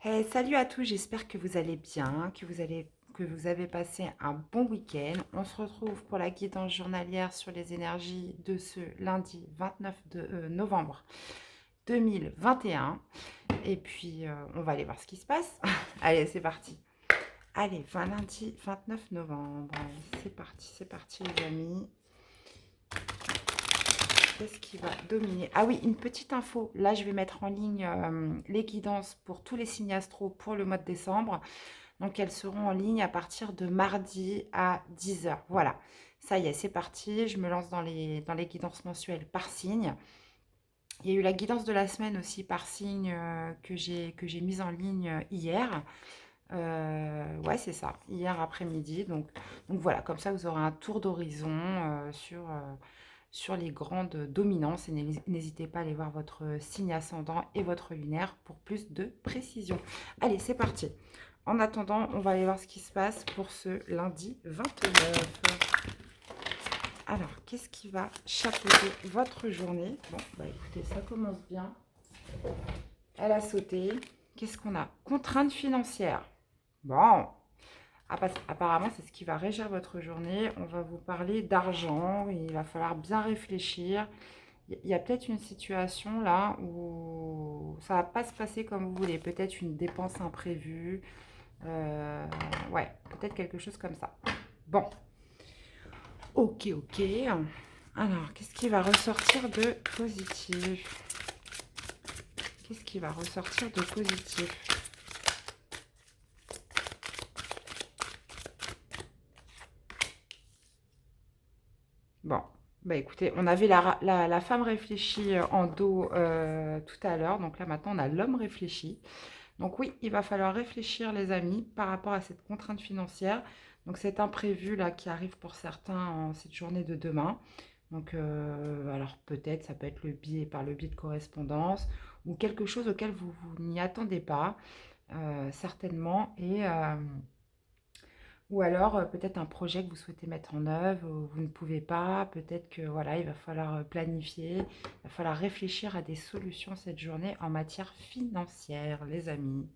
Hey, salut à tous, j'espère que vous allez bien, que vous avez passé un bon week-end. On se retrouve pour la guidance journalière sur les énergies de ce lundi 29 novembre 2021. Et puis, on va aller voir ce qui se passe. Allez, c'est parti. Allez, lundi 29 novembre. Allez, c'est parti les amis. Qu'est-ce qui va dominer? Ah oui, une petite info. Là, je vais mettre en ligne les guidances pour tous les signes astro pour le mois de décembre. Donc, elles seront en ligne à partir de mardi à 10 h. Voilà, ça y est, c'est parti. Je me lance dans les guidances mensuelles par signe. Il y a eu la guidance de la semaine aussi par signe que j'ai mise en ligne hier. Ouais, c'est ça, hier après-midi. Donc voilà, comme ça, vous aurez un tour d'horizon sur les grandes dominances. Et n'hésitez pas à aller voir votre signe ascendant et votre lunaire pour plus de précision. Allez, c'est parti. En attendant, on va aller voir ce qui se passe pour ce lundi 29. Alors, qu'est-ce qui va chapeauter votre journée? Bon, bah écoutez, ça commence bien. Elle a sauté. Qu'est-ce qu'on a? Contrainte financière. Bon, apparemment, c'est ce qui va régir votre journée. On va vous parler d'argent. Il va falloir bien réfléchir. Il y a peut-être une situation là où ça va pas se passer comme vous voulez. Peut-être une dépense imprévue. Euh, ouais, peut-être quelque chose comme ça. Bon, ok, ok. Alors, qu'est-ce qui va ressortir de positif? Qu'est-ce qui va ressortir de positif? Bon, bah écoutez, on avait la femme réfléchie en dos tout à l'heure. Donc là, maintenant, on a l'homme réfléchi. Donc oui, il va falloir réfléchir, les amis, par rapport à cette contrainte financière. Donc cet imprévu là qui arrive pour certains en cette journée de demain. Donc alors peut-être ça peut être par le biais de correspondance ou quelque chose auquel vous n'y attendez pas, certainement. Ou alors peut-être un projet que vous souhaitez mettre en œuvre, vous ne pouvez pas, peut-être que voilà, il va falloir planifier, il va falloir réfléchir à des solutions cette journée en matière financière, les amis.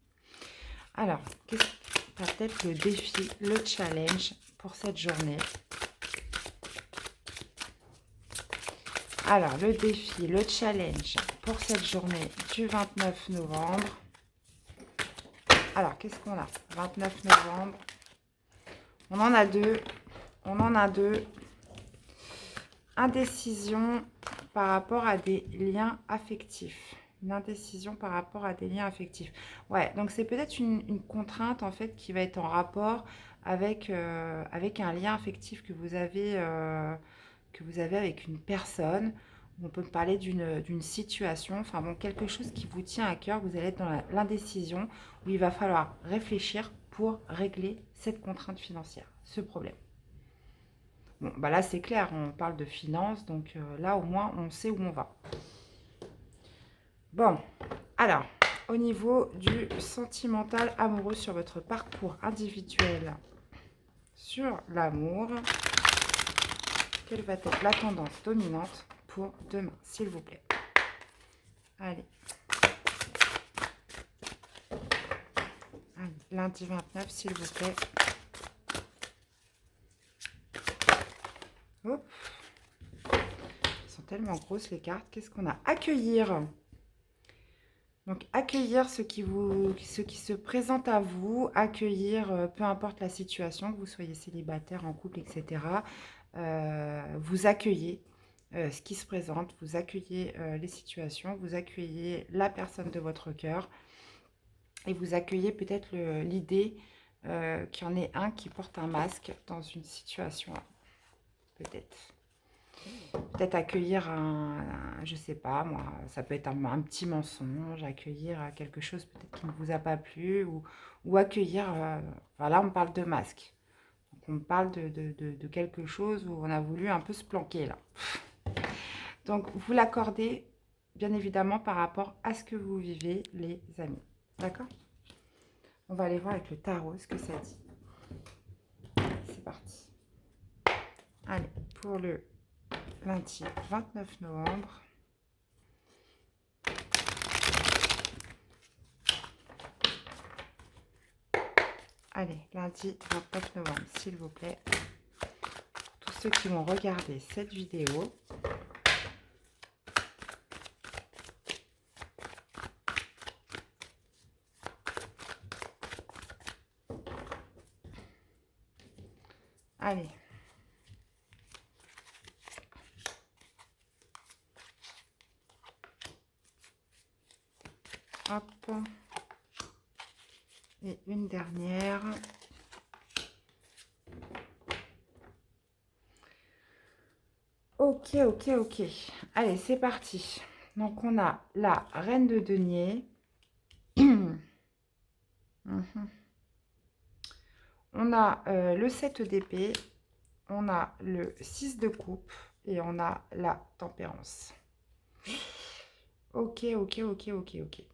Alors, qu'est-ce peut-être le défi, le challenge pour cette journée? Alors, le défi, le challenge pour cette journée du 29 novembre. Alors, qu'est-ce qu'on a? 29 novembre. On en a deux. On en a deux. Indécision par rapport à des liens affectifs. Une indécision par rapport à des liens affectifs. Ouais, donc c'est peut-être une contrainte en fait qui va être en rapport avec un lien affectif que vous avez avec une personne. On peut parler d'une situation, enfin bon, quelque chose qui vous tient à cœur. Vous allez être dans l'indécision où il va falloir réfléchir pour régler cette contrainte financière, ce problème. Bon, bah là, c'est clair, on parle de finances, donc là, au moins, on sait où on va. Bon, alors, au niveau du sentimental amoureux sur votre parcours individuel, sur l'amour, quelle va être la tendance dominante pour demain, s'il vous plaît? Allez. Allez, lundi 29, s'il vous plaît. Hop. Elles sont tellement grosses, les cartes. Qu'est-ce qu'on a? Accueillir. Donc, accueillir ce qui se présente à vous, accueillir, peu importe la situation, que vous soyez célibataire, en couple, etc. Vous accueillez ce qui se présente, vous accueillez les situations, vous accueillez la personne de votre cœur et vous accueillez peut-être l'idée qu'il y en ait un qui porte un masque dans une situation, peut-être. Peut-être accueillir je sais pas moi, ça peut être un petit mensonge, accueillir quelque chose peut-être qui ne vous a pas plu, ou accueillir, voilà, on parle de masque. Donc on parle de quelque chose où on a voulu un peu se planquer là. Donc vous l'accordez bien évidemment par rapport à ce que vous vivez, les amis. D'accord? On va aller voir avec le tarot ce que ça dit. C'est parti. Allez, pour le lundi 29 novembre. Allez, lundi 29 novembre, s'il vous plaît. Pour tous ceux qui vont regarder cette vidéo. Allez. Hop. Et une dernière. Ok, ok, ok. Allez, c'est parti. Donc, on a la reine de denier. Mhm. On a le 7 d'épée. On a le 6 de coupe. Et on a la tempérance. Ok, ok, ok, ok, ok.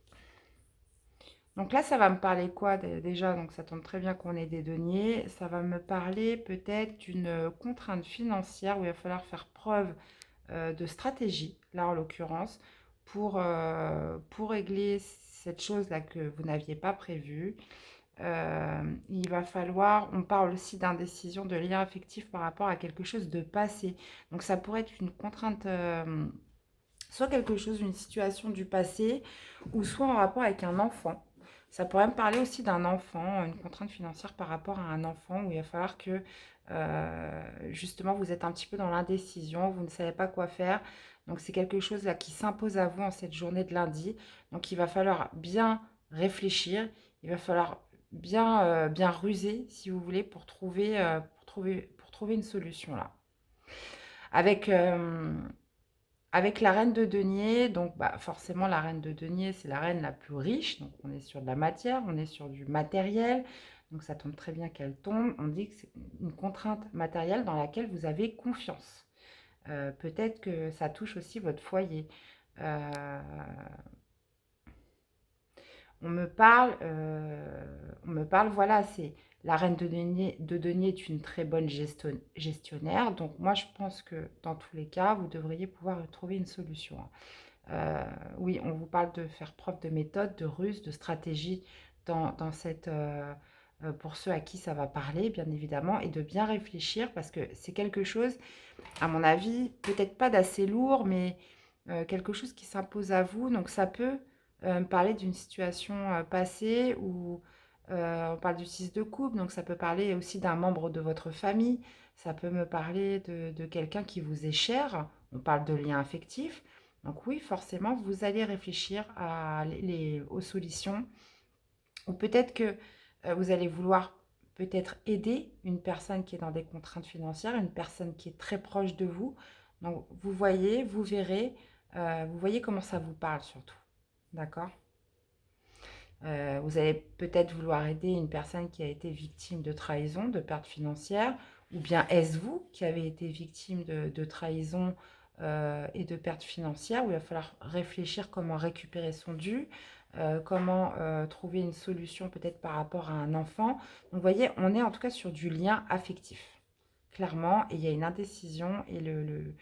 Donc là, ça va me parler quoi déjà? Donc ça tombe très bien qu'on ait des deniers. Ça va me parler peut-être d'une contrainte financière où il va falloir faire preuve de stratégie, là en l'occurrence, pour régler cette chose-là que vous n'aviez pas prévue. Il va falloir, on parle aussi d'indécision, de lien affectif par rapport à quelque chose de passé. Donc ça pourrait être une contrainte, soit quelque chose, une situation du passé, ou soit en rapport avec un enfant. Ça pourrait me parler aussi d'un enfant, une contrainte financière par rapport à un enfant où il va falloir que justement vous êtes un petit peu dans l'indécision, vous ne savez pas quoi faire. Donc c'est quelque chose là qui s'impose à vous en cette journée de lundi. Donc il va falloir bien réfléchir, il va falloir bien ruser si vous voulez pour trouver une solution là. Avec, avec la reine de denier, donc bah, forcément la reine de denier, c'est la reine la plus riche. Donc on est sur de la matière, on est sur du matériel. Donc ça tombe très bien qu'elle tombe. On dit que c'est une contrainte matérielle dans laquelle vous avez confiance. Peut-être que ça touche aussi votre foyer. Euh, on me parle, voilà, c'est la reine de denier est une très bonne gestionnaire. Donc moi, je pense que dans tous les cas, vous devriez pouvoir trouver une solution. Oui, on vous parle de faire preuve de méthode, de ruse, de stratégie dans cette, pour ceux à qui ça va parler, bien évidemment, et de bien réfléchir parce que c'est quelque chose, à mon avis, peut-être pas d'assez lourd, mais quelque chose qui s'impose à vous. Donc ça peut me parler d'une situation passée où on parle du 6 de coupe, donc ça peut parler aussi d'un membre de votre famille, ça peut me parler de quelqu'un qui vous est cher, on parle de lien affectif. Donc oui, forcément, vous allez réfléchir aux solutions. Ou peut-être que vous allez vouloir peut-être aider une personne qui est dans des contraintes financières, une personne qui est très proche de vous. Donc vous voyez, vous verrez, vous voyez comment ça vous parle surtout. D'accord? Vous allez peut-être vouloir aider une personne qui a été victime de trahison, de perte financière, ou bien est-ce vous qui avez été victime de trahison et de perte financière, où il va falloir réfléchir comment récupérer son dû, comment trouver une solution peut-être par rapport à un enfant. Donc vous voyez, on est en tout cas sur du lien affectif, clairement, et il y a une indécision, et le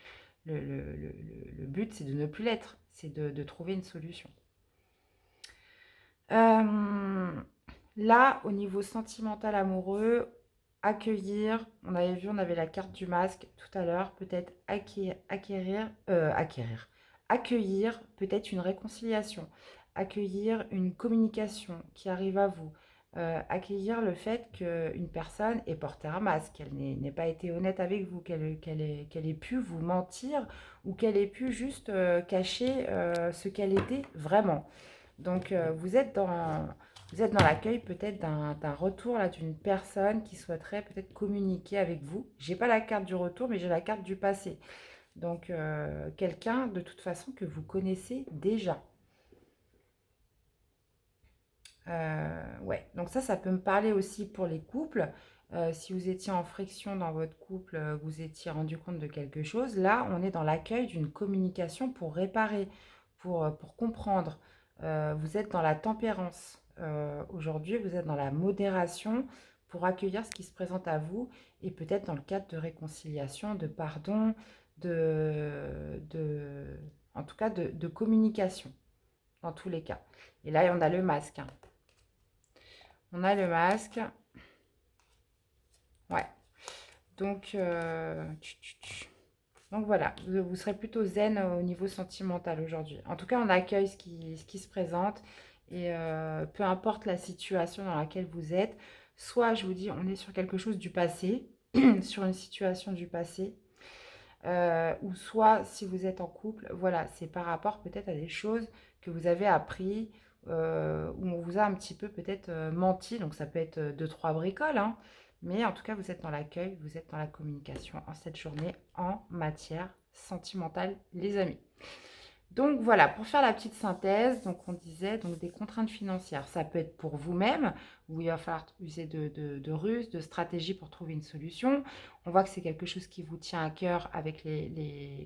but, c'est de ne plus l'être, c'est de trouver une solution. Là, au niveau sentimental amoureux, accueillir, on avait vu, on avait la carte du masque tout à l'heure, peut-être accueillir peut-être une réconciliation, accueillir une communication qui arrive à vous, accueillir le fait qu'une personne ait porté un masque, qu'elle n'ait pas été honnête avec vous, qu'elle ait pu vous mentir ou qu'elle ait pu juste cacher ce qu'elle était vraiment. Donc, vous êtes dans l'accueil peut-être d'un retour là d'une personne qui souhaiterait peut-être communiquer avec vous. J'ai pas la carte du retour, mais j'ai la carte du passé. Donc, quelqu'un de toute façon que vous connaissez déjà. Ouais, donc ça peut me parler aussi pour les couples. Si vous étiez en friction dans votre couple, vous étiez rendu compte de quelque chose, là, on est dans l'accueil d'une communication pour réparer, pour comprendre. Vous êtes dans la tempérance. Aujourd'hui, vous êtes dans la modération pour accueillir ce qui se présente à vous et peut-être dans le cadre de réconciliation, de pardon, de, en tout cas de communication, dans tous les cas. Et là, on a le masque, hein. On a le masque. Ouais. Donc, donc voilà, vous serez plutôt zen au niveau sentimental aujourd'hui. En tout cas, on accueille ce qui se présente et peu importe la situation dans laquelle vous êtes, soit je vous dis, on est sur quelque chose du passé, sur une situation du passé, ou soit si vous êtes en couple, voilà, c'est par rapport peut-être à des choses que vous avez appris, où on vous a un petit peu peut-être menti, donc ça peut être deux, trois bricoles, hein, mais en tout cas, vous êtes dans l'accueil, vous êtes dans la communication en cette journée en matière sentimentale, les amis. Donc voilà, pour faire la petite synthèse, donc on disait donc des contraintes financières. Ça peut être pour vous-même, où il va falloir user de ruses, de stratégies pour trouver une solution. On voit que c'est quelque chose qui vous tient à cœur avec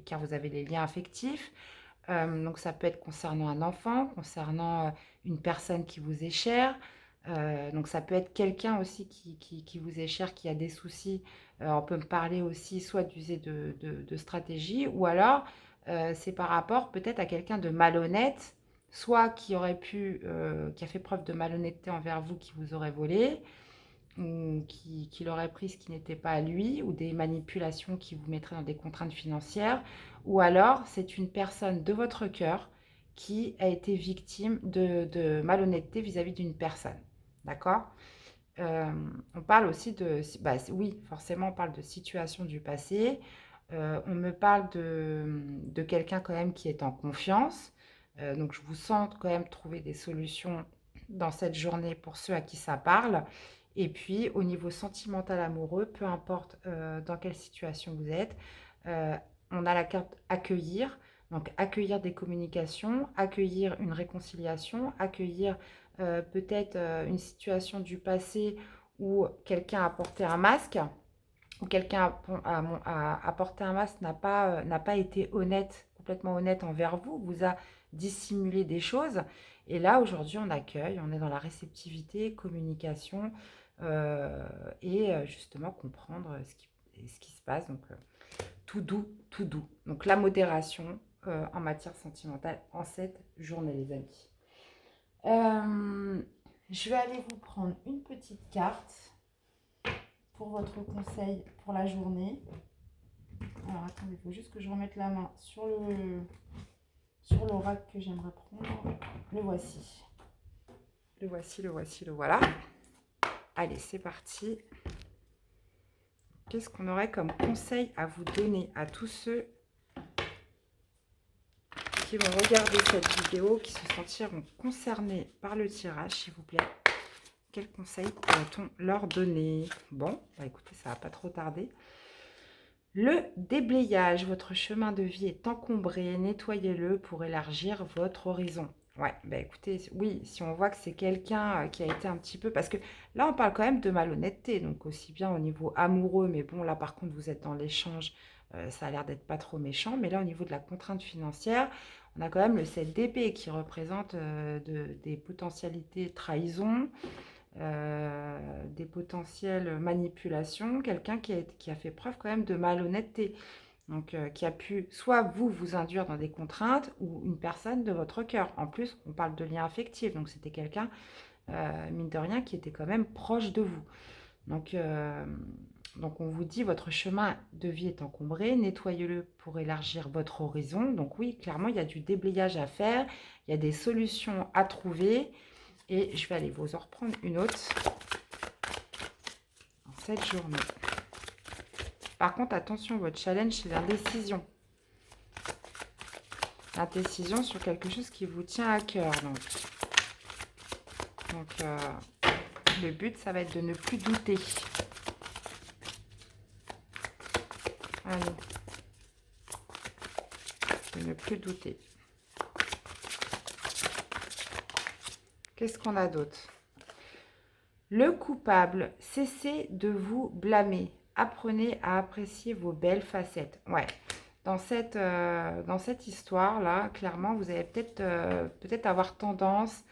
car vous avez les liens affectifs. Donc ça peut être concernant un enfant, concernant une personne qui vous est chère. Donc ça peut être quelqu'un aussi qui vous est cher, qui a des soucis. On peut me parler aussi soit d'user de stratégie, ou alors c'est par rapport peut-être à quelqu'un de malhonnête, soit qui a fait preuve de malhonnêteté envers vous, qui vous aurait volé, ou qui aurait pris ce qui n'était pas à lui, ou des manipulations qui vous mettraient dans des contraintes financières, ou alors c'est une personne de votre cœur qui a été victime de malhonnêteté vis-à-vis d'une personne. D'accord. euh, on parle aussi bah, oui, forcément, on parle de situation du passé. On me parle de quelqu'un quand même qui est en confiance. Donc, je vous sens quand même trouver des solutions dans cette journée pour ceux à qui ça parle. Et puis, au niveau sentimental amoureux, peu importe dans quelle situation vous êtes, euh, on a la carte accueillir. Donc, accueillir des communications, accueillir une réconciliation, accueillir peut-être une situation du passé où quelqu'un a porté un masque, où quelqu'un a porté un masque, n'a pas été honnête, complètement honnête envers vous, vous a dissimulé des choses. Et là, aujourd'hui, on accueille, on est dans la réceptivité, communication, justement comprendre ce qui se passe. Donc, tout doux, tout doux. Donc, la modération en matière sentimentale en cette journée, les amis. Euh, je vais aller vous prendre une petite carte pour votre conseil pour la journée. Alors attendez, il faut juste que je remette la main sur l'oracle que j'aimerais prendre. Le voici. Le voici, le voici, le voilà. Allez, c'est parti. Qu'est-ce qu'on aurait comme conseil à vous donner à tous ceux qui vont regarder cette vidéo, qui se sentiront concernés par le tirage, s'il vous plaît? Quel conseil pourrait-on leur donner? Bon, bah écoutez, ça va pas trop tarder. Le déblayage, votre chemin de vie est encombré, nettoyez-le pour élargir votre horizon. Ouais, bah écoutez, oui, si on voit que c'est quelqu'un qui a été un petit peu... Parce que là, on parle quand même de malhonnêteté, donc aussi bien au niveau amoureux, mais bon, là, par contre, vous êtes dans l'échange, ça a l'air d'être pas trop méchant, mais là, au niveau de la contrainte financière, on a quand même le 7 d'épée qui représente des potentialités trahison, des potentielles manipulations, quelqu'un qui a fait preuve quand même de malhonnêteté, donc qui a pu soit vous induire dans des contraintes ou une personne de votre cœur. En plus, on parle de lien affectif, donc c'était quelqu'un, mine de rien, qui était quand même proche de vous. Donc, donc on vous dit, votre chemin de vie est encombré, nettoyez-le pour élargir votre horizon. Donc oui, clairement, il y a du déblayage à faire, il y a des solutions à trouver. Et je vais aller vous en reprendre une autre en cette journée. Par contre, attention, votre challenge, c'est l'indécision. L'indécision sur quelque chose qui vous tient à cœur. Donc le but, ça va être de ne plus douter. Allez. De ne plus douter. Qu'est-ce qu'on a d'autre? Le coupable, cessez de vous blâmer. Apprenez à apprécier vos belles facettes. Ouais, dans cette histoire-là, clairement, vous allez peut-être avoir tendance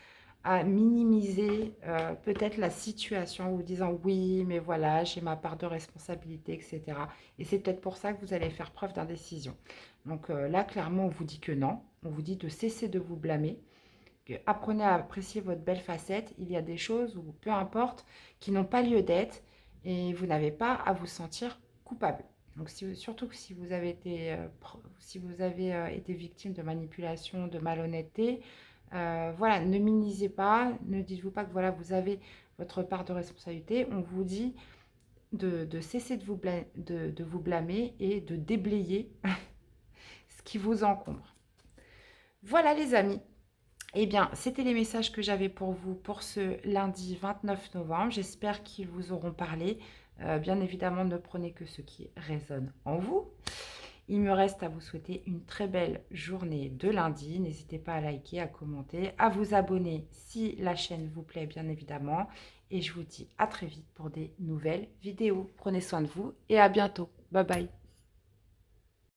à minimiser peut-être la situation en vous disant oui, mais voilà, j'ai ma part de responsabilité, etc. Et c'est peut-être pour ça que vous allez faire preuve d'indécision. Donc là, clairement, on vous dit que non. On vous dit de cesser de vous blâmer. Apprenez à apprécier votre belle facette. Il y a des choses, ou peu importe, qui n'ont pas lieu d'être et vous n'avez pas à vous sentir coupable. Donc, surtout que si vous avez été, si vous avez été victime de manipulation, de malhonnêteté, voilà, ne minimisez pas, ne dites-vous pas que voilà, vous avez votre part de responsabilité. On vous dit de cesser de vous blâmer et de déblayer ce qui vous encombre. Voilà les amis. Eh bien, c'était les messages que j'avais pour vous pour ce lundi 29 novembre. J'espère qu'ils vous auront parlé. Bien évidemment, ne prenez que ce qui résonne en vous. Il me reste à vous souhaiter une très belle journée de lundi. N'hésitez pas à liker, à commenter, à vous abonner si la chaîne vous plaît, bien évidemment. Et je vous dis à très vite pour des nouvelles vidéos. Prenez soin de vous et à bientôt. Bye bye.